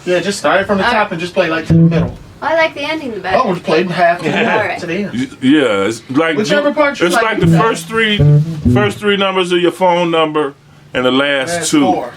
Yeah, just start from the top and just play like to the middle. I like the ending the best. Oh, just play half to the middle, Alright. to the end. Yeah, it's like Whichever part you it's like. like the first three numbers of your phone number and the last That's two. 4.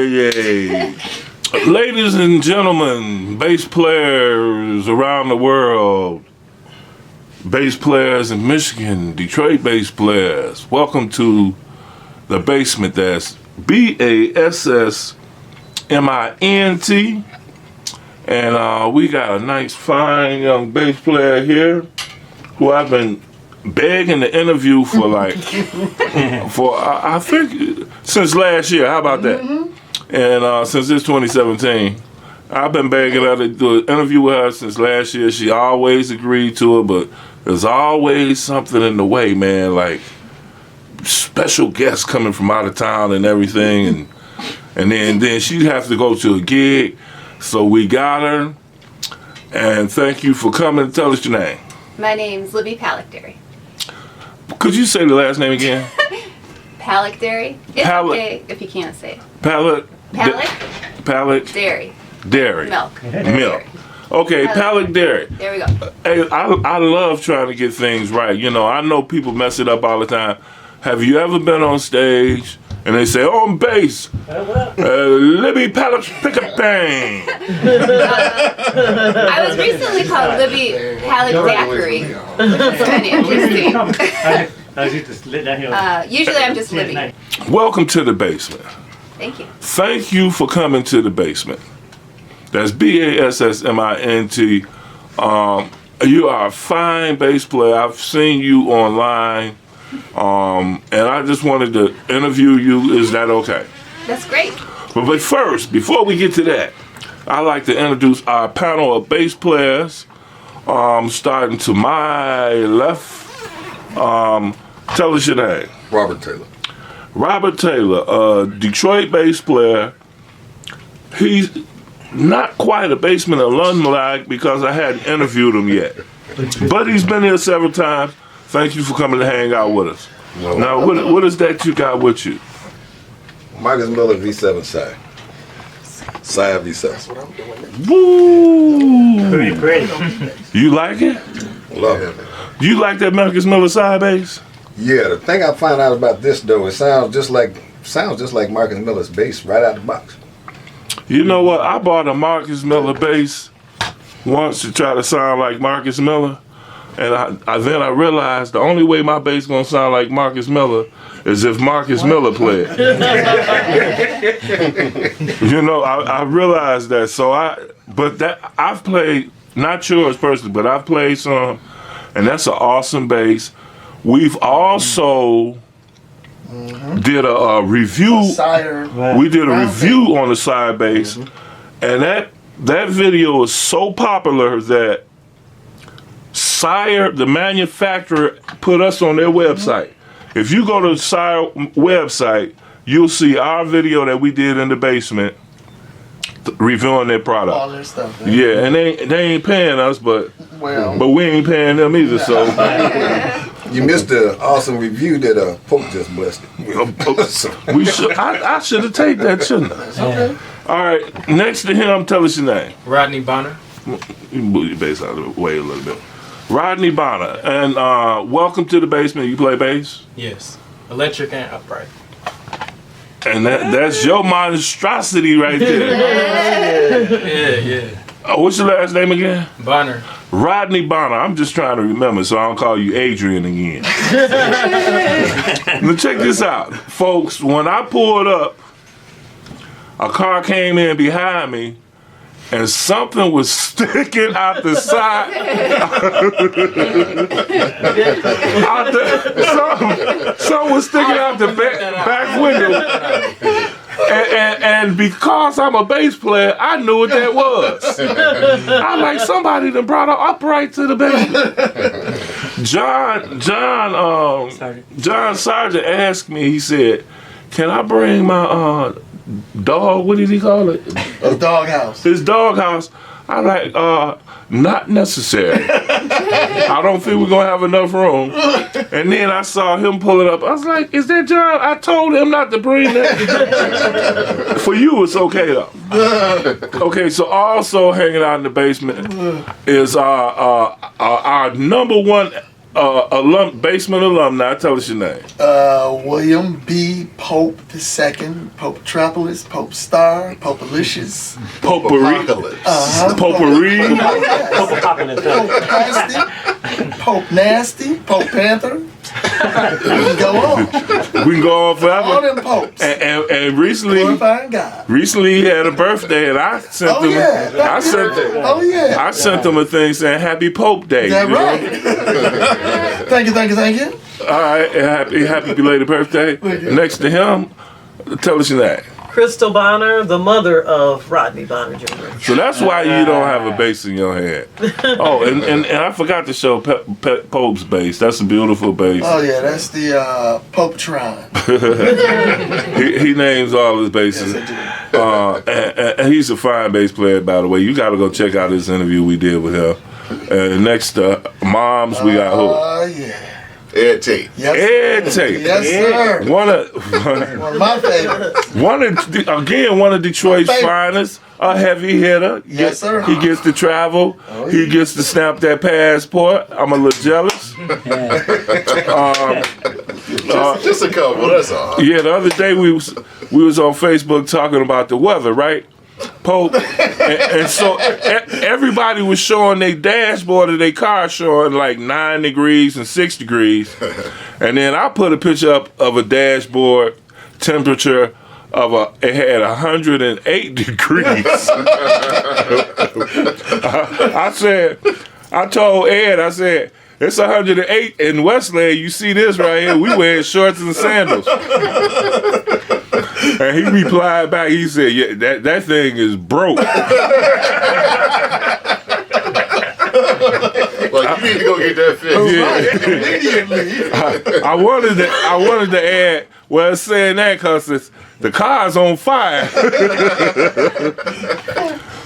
Yay. Ladies and gentlemen, bass players around the world, bass players in Michigan, Detroit bass players, welcome to the basement. That's BASSMINT. And we got a nice, fine young bass player here who I've been begging to interview for like, I think since last year. How about that? And since it's 2017, I've been begging her to do an interview with her since last year. She always agreed to it, but there's always something in the way, man, like special guests coming from out of town and everything. And then she'd have to go to a gig. So we got her. And thank you for coming. Tell us your name. My name's Libby Palackdharry. Could you say the last name again? Palackdharry. It's okay if you can't say it. Palackdharry. Milk. Okay, Palackdharry. There we go. Hey, I love trying to get things right. You know, I know people mess it up all the time. Have you ever been on stage and they say, "Oh, I'm bass, Libby Palackdharry"? I was recently called Libby Palackdharry, which is kind of interesting. Usually I'm just Libby. Welcome to the basement. Thank you. Thank you for coming to the basement. That's BASSMINT. You are a fine bass player. I've seen you online, and I just wanted to interview you. Is that okay? That's great. But first, before we get to that, I'd like to introduce our panel of bass players. Starting to my left. Tell us your name. Robert Taylor. Robert Taylor, a Detroit bass player. He's not quite a bassman alumni because I hadn't interviewed him yet. But he's been here several times. Thank you for coming to hang out with us. No. Now, what is that you got with you? Marcus Miller V7 Sci V7. That's what I'm doing. Woo! Pretty pretty. You like it? Love it. Do you like that Marcus Miller side bass? Yeah, the thing I found out about this though, it sounds just like Marcus Miller's bass right out the box. You know what? I bought a Marcus Miller bass once to try to sound like Marcus Miller, and then I realized the only way my bass gonna sound like Marcus Miller is if Marcus Miller played. You know, I realized that. So I've played, not yours personally, but I've played some, and that's an awesome bass. We've also did a review. We did a review on the side bass, and that video is so popular that Sire, the manufacturer, put us on their website. If you go to the Sire website, you'll see our video that we did in the basement reviewing their product. All their stuff. Man. Yeah, and they ain't paying us, but we ain't paying them either. So You missed the awesome review that Pope just blessed it. we should. I should have taken that, shouldn't I? Okay. All right. Next to him, tell us your name. Rodney Bonner. You move your bass out of the way a little bit. Rodney Bonner, and welcome to the basement. You play bass? Yes. Electric and upright. And that's your monstrosity right there. Yeah. What's your last name again? Bonner. Rodney Bonner. I'm just trying to remember so I don't call you Adrian again. Now check this out. Folks, when I pulled up, a car came in behind me and something was sticking out the side. Something was sticking out the back window. And because I'm a bass player, I knew what that was. I'm like, somebody done brought her upright to the basement. John Sargent asked me, he said, can I bring my dog, what did he call it? A doghouse. His doghouse. I'm like, not necessary. I don't think we're gonna have enough room. And then I saw him pull it up. I was like, is that John? I told him not to bring that. For you, it's okay though. Okay, so also hanging out in the basement is our number one basement alumni. Tell us your name. William B. Pope II, Pope Metropolis, Pope Star, Pope Alicious, Potpourri. Potpourri. Pope Nasty, Pope Panther. We can go on. We can go on forever. All them popes. And recently, Glorifying God. he had a birthday, and I sent him. I sent him a thing saying Happy Pope Day. That's right. Thank you. All right, happy belated birthday. Next to him, tell us your name. Crystal Bonner, the mother of Rodney Bonner Jr. So that's why you don't have a bass in your hand. Oh, and I forgot to show Pope's bass. That's a beautiful bass. Oh yeah, that's the Popetron. he names all his basses. Yes, and he's a fine bass player, by the way. You got to go check out this interview we did with him. Next to Moms, we got who? Oh yeah. Ed Tate. Ed Tate. Yes, sir. One of my favorites. One of Detroit's finest. A heavy hitter. Yes, sir. He gets to travel. Oh, He gets to snap that passport. I'm a little jealous. Just a couple, that's all. Yeah, the other day we was on Facebook talking about the weather, right? Pope, and so everybody was showing their dashboard of their car showing like 9 degrees and 6 degrees, and then I put a picture up of a dashboard temperature of it had 108 degrees. I told Ed, I said, it's 108 in Westland. You see this right here? We wearing shorts and sandals. And he replied back, he said, yeah, that thing is broke. Like, you need to go get that fixed. Immediately. I wanted to add, well, it's saying that because the car's on fire.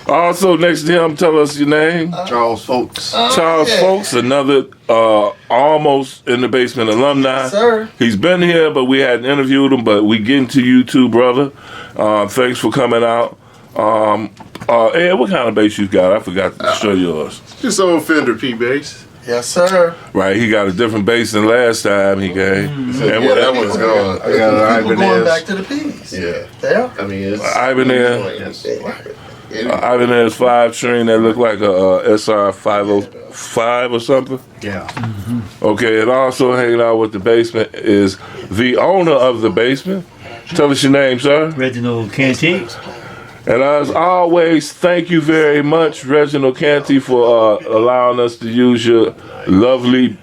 Also, next to him, tell us your name. Charles Folks. Charles Folks, another almost in the basement alumni. Sir. He's been here, but we hadn't interviewed him. But we getting to you too, brother. Thanks for coming out. Ed, what kind of bass you got? I forgot to show yours. Just old Fender P bass. Yes, sir. Right, he got a different bass than last time he came. And Yeah, that one's gone. I got an People going back Ibanez. to the P's. Yeah. There. I mean, it's Ibanez. Ibanez 5 string that looked like a SR 505 or something. Yeah. Okay, and also hanging out with the basement is the owner of the basement. Tell us your name, sir. Reginald Canty. And as always, thank you very much, Reginald Canty, for allowing us to use your lovely,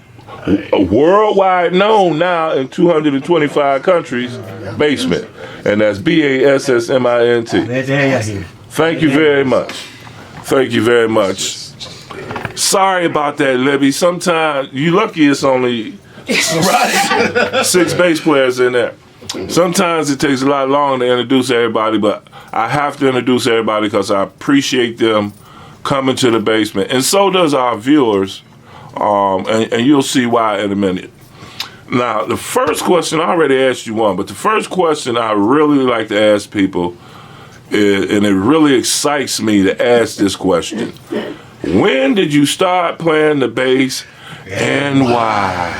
worldwide known now in 225 countries, basement. And that's BASSMINT. Glad to have you here. Thank you very much. Thank you very much. Sorry about that, Libby. Sometimes you lucky it's only 6 bass players in there. sometimes it takes a lot longer to introduce everybody, but I have to introduce everybody because I appreciate them coming to the basement, and so does our viewers, and you'll see why in a minute. Now, the first question, I already asked you one, but the first question I really like to ask people, and it really excites me to ask this question. When did you start playing the bass, and why?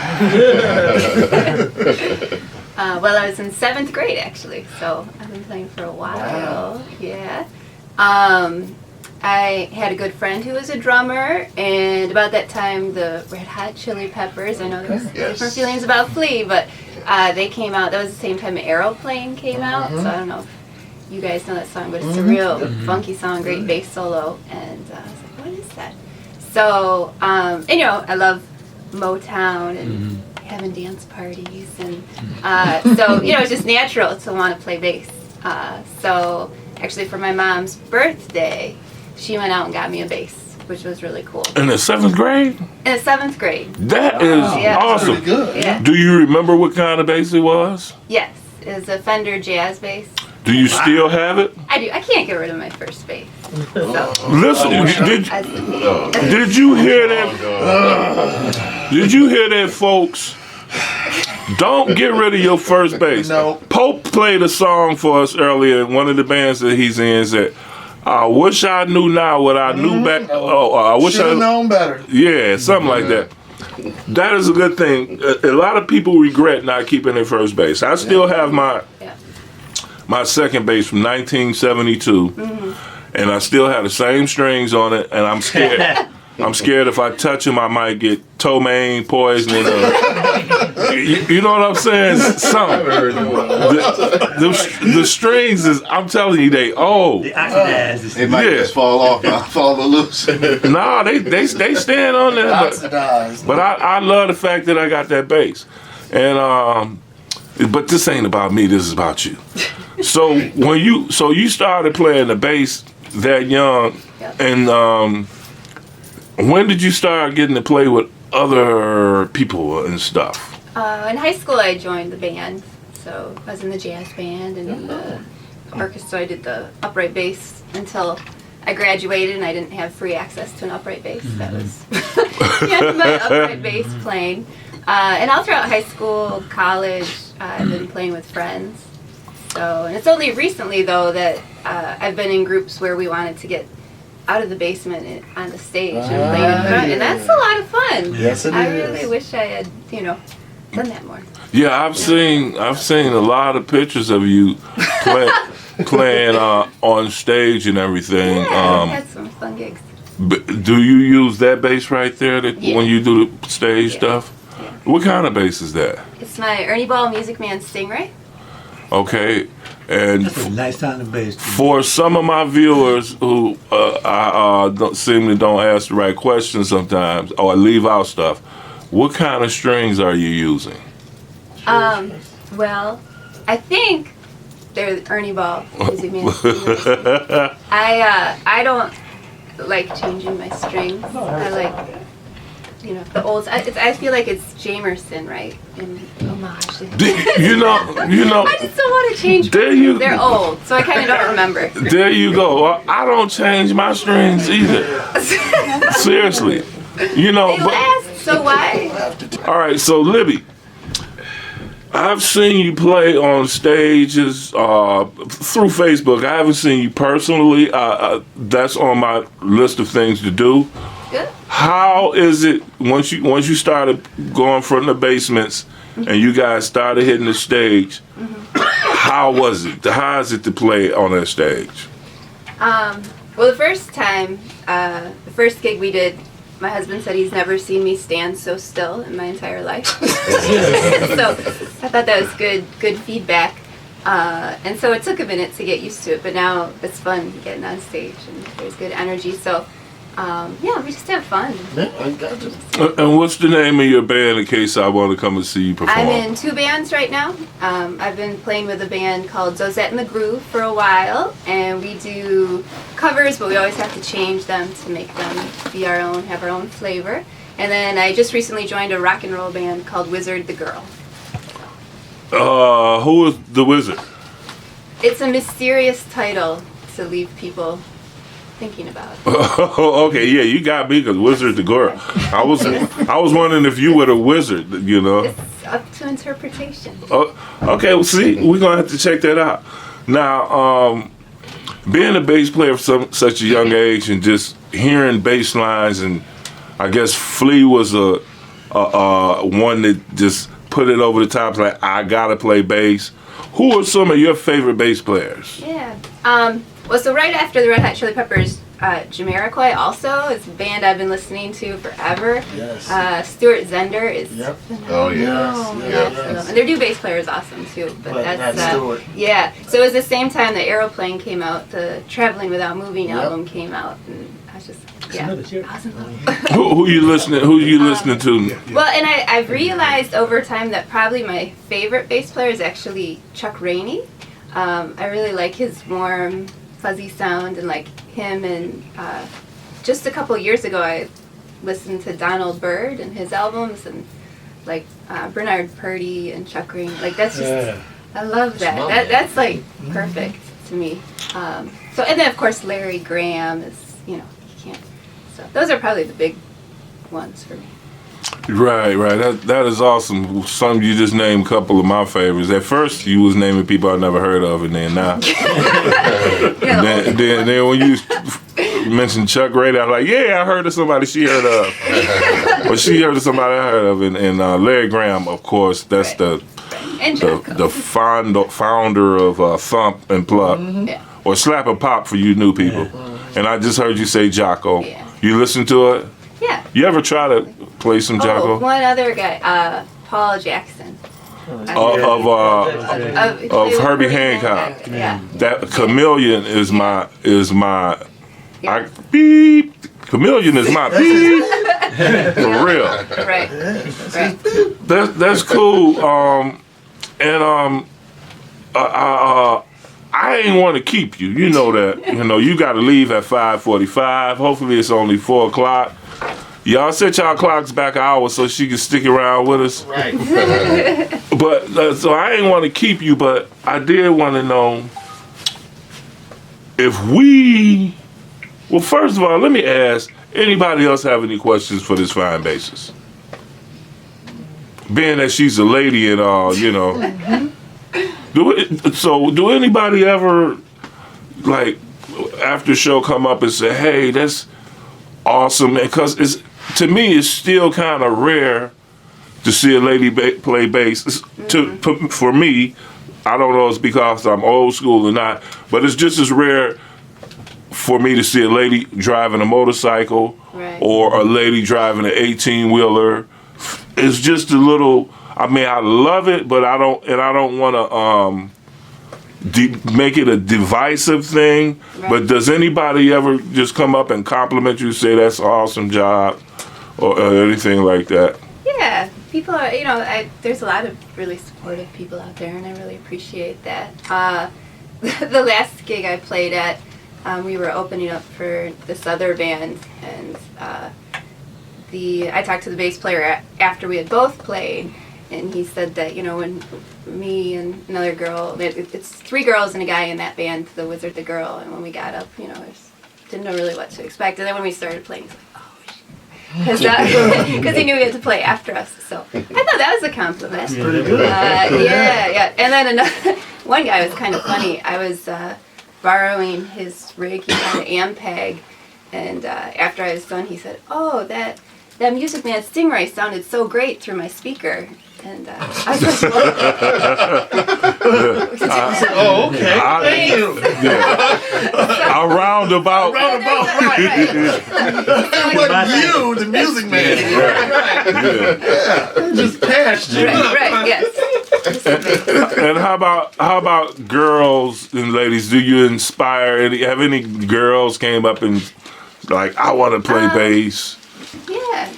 Well, I was in 7th grade, actually, so I've been playing for a while. Wow. Yeah. I had a good friend who was a drummer, and about that time, the Red Hot Chili Peppers, I know there was different feelings about Flea, but they came out. That was the same time Aeroplane came out, so I don't know if you guys know that song, but it's a real funky song, great bass solo, and I was like, what is that? So, and, you know, I love Motown and having dance parties, and so, you know, it's just natural to want to play bass. So, actually, for my mom's birthday, she went out and got me a bass, which was really cool. In the 7th grade? In the 7th grade. That is awesome. Pretty good. Yeah. Do you remember what kind of bass it was? Yes, it was a Fender Jazz bass. Do you still have it? I do. I can't get rid of my first bass. So, Listen, did you hear that? Did you hear that, folks? Don't get rid of your first bass. No. Pope played a song for us earlier in one of the bands that he's in. Said, "I wish I knew now what I knew back." I wish Should have I. known better. Yeah, something like that. That is a good thing. A lot of people regret not keeping their first bass. I still have my second bass from 1972, and I still have the same strings on it, and I'm scared. I'm scared if I touch them, I might get ptomaine poisoning. You know what I'm saying? Something. The strings is, I'm telling you, they old. The oxidized. It might just fall off, fall loose. Nah, they stand on there. Oxidized. But I love the fact that I got that bass. And but this ain't about me, this is about you. So you started playing the bass that young, and when did you start getting to play with other people and stuff? in high school, I joined the band. So I was in the jazz band and in the orchestra. I did the upright bass until I graduated, and I didn't have free access to an upright bass. That was my upright bass playing. And all throughout high school, college, I've been playing with friends. So, and it's only recently, though, that I've been in groups where we wanted to get out of the basement and on the stage and play in front, and that's a lot of fun. Yes, it I is. really wish I had, done that more. Yeah, I've seen a lot of pictures of you playing on stage and everything. Yeah, I've had some fun gigs. Do you use that bass right there when you do the stage stuff? Yeah. What kind of bass is that? It's my Ernie Ball Music Man Stingray. Okay, and That's a nice sounding bass. for some of my viewers who don't ask the right questions sometimes, or leave out stuff, what kind of strings are you using? Well, I think they're Ernie Ball Music Man Stingrays. I don't like changing my strings. I like, the old. I feel like it's Jamerson, right? In homage. you know. I just don't want to change. They're old, so I kind of don't remember. There you go. Well, I don't change my strings either. Seriously, They last, so why? All right, so Libby, I've seen you play on stages through Facebook. I haven't seen you personally. That's on my list of things to do. Good. How is it once you started going from the basements and you guys started hitting the stage? How was it? How is it to play on that stage? Well, the first time, the first gig we did, my husband said he's never seen me stand so still in my entire life. So I thought that was good feedback. And so it took a minute to get used to it, but now it's fun getting on stage and there's good energy. So we just have fun. And what's the name of your band in case I want to come and see you perform? I'm in 2 bands right now. I've been playing with a band called Zozette and the Groove for a while, and we do covers, but we always have to change them to make them be our own, have our own flavor. And then I just recently joined a rock and roll band called Wizard the Girl. Who is the wizard? It's a mysterious title to leave people thinking about. Okay, yeah, you got me because wizard's the girl. I was wondering if you were the wizard. You know. It's up to interpretation. Okay, well, see, we're gonna have to check that out. Now, being a bass player from such a young age and just hearing bass lines, and I guess Flea was a one that just put it over the top. Like, I gotta play bass. Who are some of your favorite bass players? Yeah. Well, so right after the Red Hot Chili Peppers, Jamiroquai also is a band I've been listening to forever. Yes. Stuart Zender is Yep. Oh, yes. phenomenal. And their new bass player is awesome too. But that's Stuart. yeah. So it was the same time that Aeroplane came out, the Traveling Without Moving Yep. album came out, and I was just I was in love. Who you listening? Who you listening to? Well, and I've realized over time that probably my favorite bass player is actually Chuck Rainey. I really like his warm, fuzzy sound, and like him. And just a couple years ago, I listened to Donald Byrd and his albums, and like Bernard Purdie and Chuck Rainey. Like that's just I love that. That's like perfect to me. So and then of course Larry Graham is you can't. So those are probably the big ones for me. Right. That is awesome. Some you just named a couple of my favorites. At first, you was naming people I never heard of, and then now, then when you mentioned Chuck Rainey, I was like, yeah, I heard of somebody she heard of, or she heard of somebody I heard of, and Larry Graham, of course, that's the founder of Thump and Pluck, or Slap and Pop for you new people. And I just heard you say Jocko. Yeah. You listen to it? Yeah. You ever try to play some Jocko? Oh, one other guy, Paul Jackson. Of Herbie Hancock. Yeah. That Chameleon is my beep. Chameleon is my beep. For real. Right. That's cool. I ain't want to keep you. You know that. You got to leave at 5:45. Hopefully it's only 4 o'clock. Y'all set y'all clocks back an hour so she can stick around with us. Right. But so I ain't want to keep you, but I did want to know if we. Well, first of all, let me ask. Anybody else have any questions for this fine bassist? Being that she's a lady and all, Do anybody ever, like, after the show come up and say, hey, that's awesome? Because to me, it's still kind of rare to see a lady play bass. For me, I don't know if it's because I'm old school or not, but it's just as rare for me to see a lady driving a motorcycle or a lady driving an 18-wheeler. It's just a little... I mean, I love it, but I don't want to make it a divisive thing. Right. But does anybody ever just come up and compliment you, say that's an awesome job, or anything like that? Yeah, people are. There's a lot of really supportive people out there, and I really appreciate that. The last gig I played at, we were opening up for this other band, and I talked to the bass player after we had both played. And he said that, when me and another girl, it's 3 girls and a guy in that band, the Wizard, the Girl, and when we got up, didn't know really what to expect. And then when we started playing, he's like, oh, because he knew he had to play after us. So I thought that was a compliment. That's pretty good. Yeah. And then one guy was kind of funny. I was borrowing his rig, he had an Ampeg, and after I was done, he said, oh, that Music Man Stingray sounded so great through my speaker. And I was like, oh, okay. Thank you. A roundabout. Right. But you, the music man. Right. Just passed you. Right, yes. And how about girls and ladies? Do you inspire have any girls came up and like, I want to play bass? Yeah.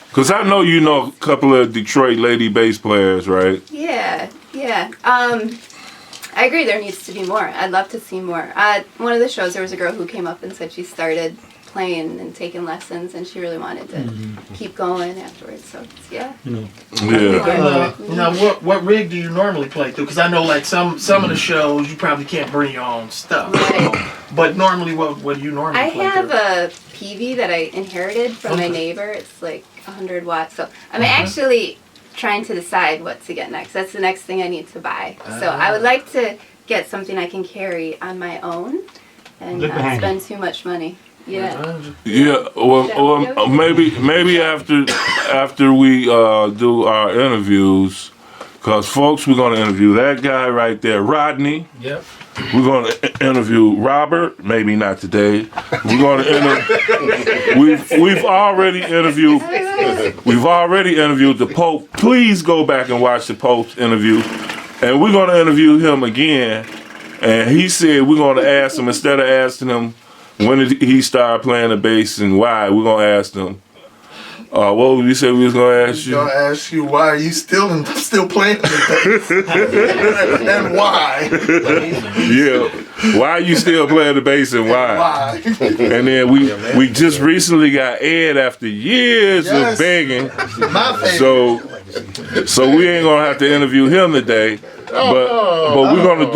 Because I know a couple of Detroit lady bass players, right? Yeah. I agree there needs to be more. I'd love to see more. One of the shows, there was a girl who came up and said she started playing and taking lessons, and she really wanted to keep going afterwards. So yeah. Yeah. Now, what rig do you normally play through? Because I know, like some of the shows, you probably can't bring your own stuff. Right. But normally, what do you normally I play have through? a PV that I inherited from my neighbor. It's like 100 watts. So I'm actually trying to decide what to get next. That's the next thing I need to buy. So I would like to get something I can carry on my own and not spend too much money. Yeah. Yeah. Well, maybe after we do our interviews, because folks, we're gonna interview that guy right there, Rodney. Yep. We're going to interview Robert. Maybe not today. We're going to we've already interviewed the Pope. Please go back and watch the Pope's interview, and we're going to interview him again. And he said we're going to ask him, instead of asking him when did he start playing the bass and why, we're going to ask him. What would you say we was gonna ask you? Gonna ask you why are you still playing the bass and why? Yeah, why are you still playing the bass and why? Why? And then we just recently got Ed after years of begging. My favorite. So we ain't gonna have to interview him today. But we're gonna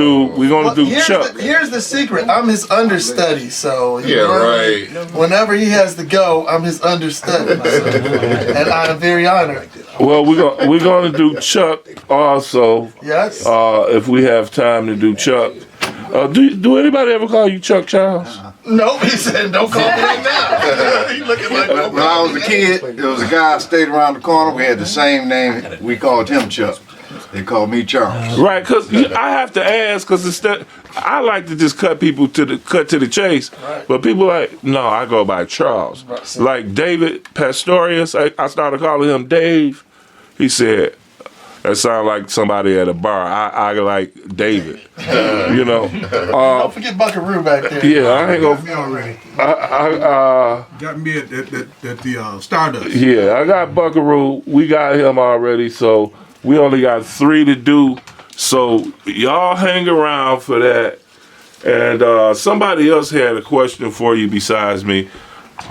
do Chuck. Here's the secret. I'm his understudy, so right. Whenever he has to go, I'm his understudy, and I'm very honored. Well, we're gonna do Chuck also. Yes. If we have time to do Chuck. Do anybody ever call you Chuck Childs? Nope, he said don't call me that now. He looking like no. When I was a kid, there was a guy that stayed around the corner. We had the same name. We called him Chuck. They called me Charles. Right, because I have to ask, because instead I like to just cut to the chase, Right. but people like, no, I go by Charles. Right. Like David Pastorius, I started calling him Dave. He said, that sounds like somebody at a bar. I like David. You know. Don't forget Buckaroo back there. Yeah, I ain't gonna. Me already. Got me at the Stardust. Yeah, I got Buckaroo. We got him already, so we only got 3 to do. So y'all hang around for that. And somebody else had a question for you besides me.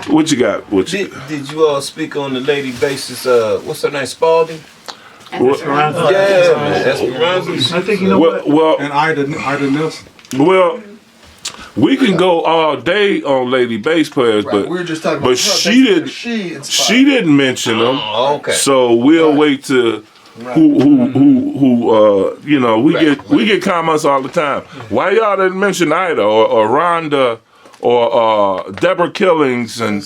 What you got? Did you all speak on the lady bassist? What's her name? Spalding. Esperanza. Yeah, Esperanza. I think you know what. Well, And Ida Nilsson. well, we can go all day on lady bass players, Right, but we were just talking but about she didn't. She inspired. She didn't mention them. Oh, okay. So we'll wait to who you know, we get comments all the time. Why y'all didn't mention Ida or Rhonda or Deborah Killings? And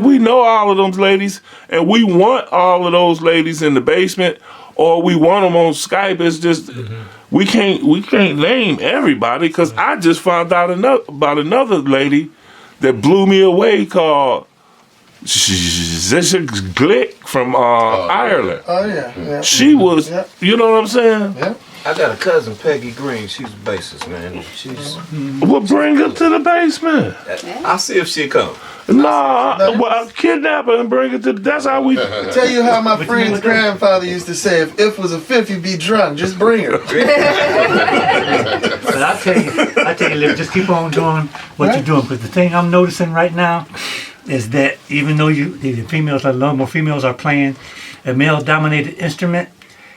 we know all of those ladies, and we want all of those ladies in the basement, or we want them on Skype. It's just we can't name everybody, because I just found out about another lady that blew me away called Zisha Glick from Ireland. Oh yeah. She was, Yeah. you know what I'm saying? Yeah. I got a cousin, Peggy Green. She's a bassist, man. She's. Well, bring her to the basement. I'll see if she'll come. Nah, well, kidnap her and bring her to. That's how we. Tell you how my friend's grandfather used to say, if was a fifth, you'd be drunk. Just bring her. But I tell you, Liv, just keep on doing what you're doing. Because the thing I'm noticing right now is that even though the females, a lot more females are playing a male-dominated instrument,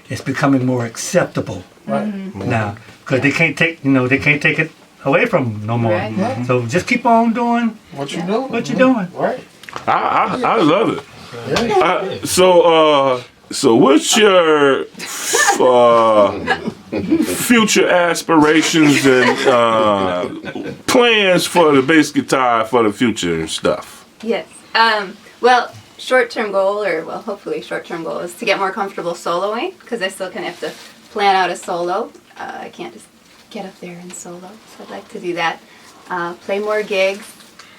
it's becoming more acceptable now, because they can't take it away from them no more. Right. So just keep on doing What you doing? what you're doing. Right. I love it. Yeah. So what's your future aspirations and plans for the bass guitar for the future and stuff? Yes. Well, short-term goal, hopefully short-term goal, is to get more comfortable soloing, because I still kind of have to plan out a solo. I can't just get up there and solo, so I'd like to do that. Play more gigs.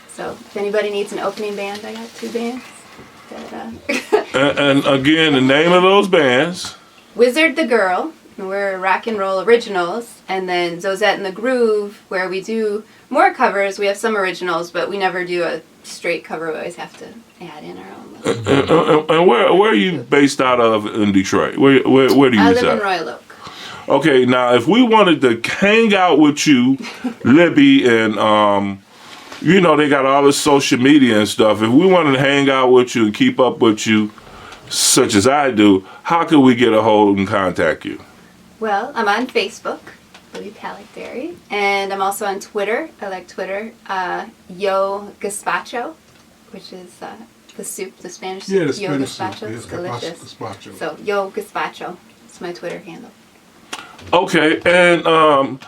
So if anybody needs an opening band, I got 2 bands. And again, the name of those bands? Wizard the Girl, we're rock and roll originals, and then Zozette and the Groove, where we do more covers. We have some originals, but we never do a straight cover. We always have to add in our own. And where are you based out of in Detroit? Where do you I reside? live in Royal Oak. Okay, now if we wanted to hang out with you, Libby, and you know, they got all this social media and stuff. If we wanted to hang out with you and keep up with you, such as I do, how can we get a hold and contact you? Well, I'm on Facebook, Libby Palackdharry, and I'm also on Twitter. I like Twitter. Yo Gazpacho, which is the soup, the Spanish soup. Yeah, the Yo Spanish Gazpacho. soup. It's delicious. Gazpacho. So, Yo Gazpacho. It's my Twitter handle. Okay, and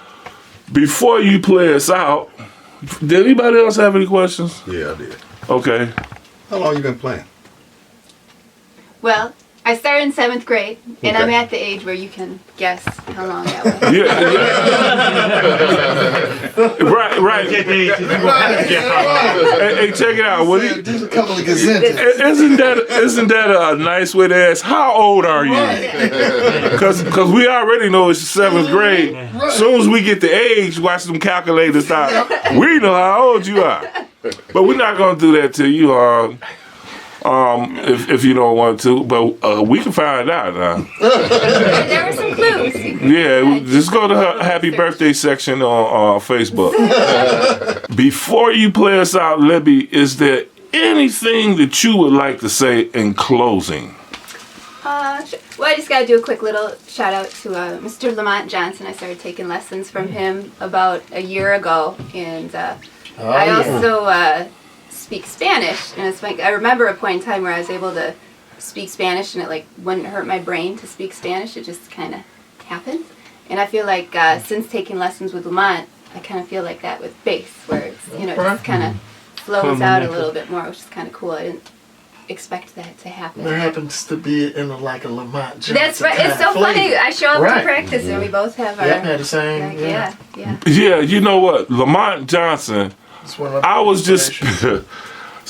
before you play us out, did anybody else have any questions? Yeah, I did. Okay. How long you been playing? Well, I started in 7th grade, and I'm Okay. at the age where you can guess how long that was. Right. Hey, check it out. What do Just a couple of gazettes. isn't that a nice way to ask? How old are you? Because we already know it's 7th grade. As soon as we get the age, watch them calculators start. We know how old you are. But we're not gonna do that to you. If you don't want to, but we can find out now. There were some clues. Yeah, just go to her happy birthday section on Facebook. Before you play us out, Libby, is there anything that you would like to say in closing? Well, I just got to do a quick little shout out to Mr. Lamont Johnson. I started taking lessons from him about a year ago, and I also speak Spanish, and it's like I remember a point in time where I was able to speak Spanish, and it like wouldn't hurt my brain to speak Spanish. It just kind of happened, and I feel like since taking lessons with Lamont, I kind of feel like that with bass, where it's it just kind of flows out a little bit more, which is kind of cool. I didn't expect that to happen. There happens to be in a Lamont Johnson. That's right. It's so funny. I show up to practice, and we both have our Yeah, the same. like, yeah. Yeah, you know what? Lamont Johnson, It's one of my I was just...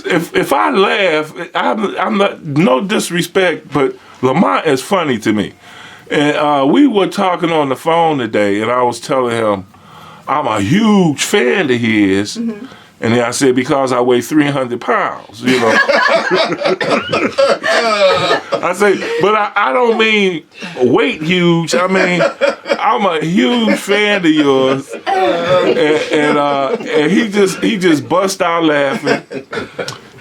If I laugh, I'm not, no disrespect, but Lamont is funny to me. And we were talking on the phone today, and I was telling him I'm a huge fan of his. Mm-hmm. And then I said, because I weigh 300 pounds, you know. I say, but I don't mean weight huge. I mean, I'm a huge fan of yours. And he just bust out laughing.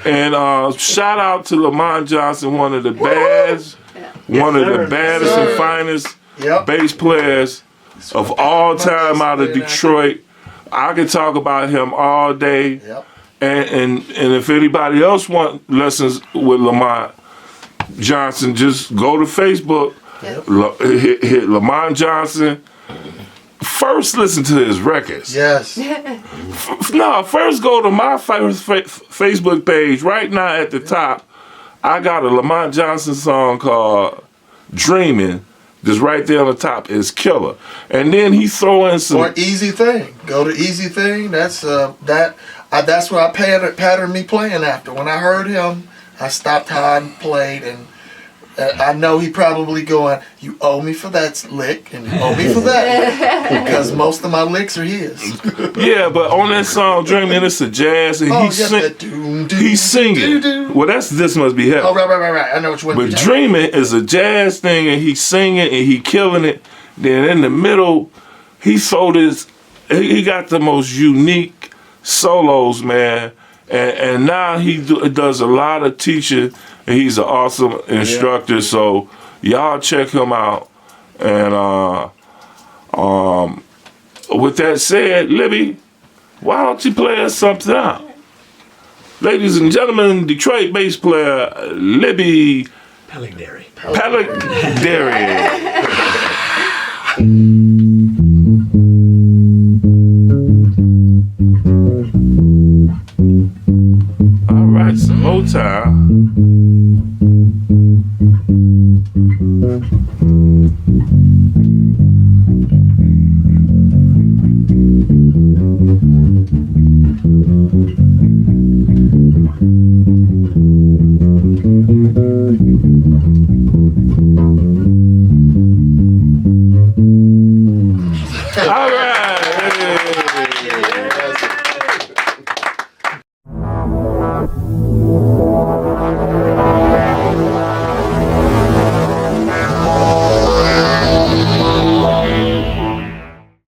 And shout out to Lamont Johnson, one of the baddest and finest bass players of all time out of Detroit. I could talk about him all day. Yep. And if anybody else want lessons with Lamont Johnson, just go to Facebook, hit Lamont Johnson. First listen to his records. Yes. No, first go to my Facebook page. Right now at the top, I got a Lamont Johnson song called Dreaming. Just right there on the top is killer. And then he throw in some... Or Easy Thing. Go to Easy Thing. That's what I patterned me playing after. When I heard him, I stopped how I played, and I know he probably going, you owe me for that lick, and you owe me for that. Because most of my licks are his. Yeah, but on that song, Dreaming, it's a jazz, and he's singing. Well, This Must Be Heaven. Oh, right. I know which one. But Dreaming is a jazz thing, and he's singing, and he killing it. Then in the middle, he got the most unique solos, man. And now he does a lot of teaching, and he's an awesome instructor. Yeah. So y'all check him out. And with that said, Libby, why don't you play us something out? Ladies and gentlemen, Detroit bass player Libby Palackdharry. All right, some more time.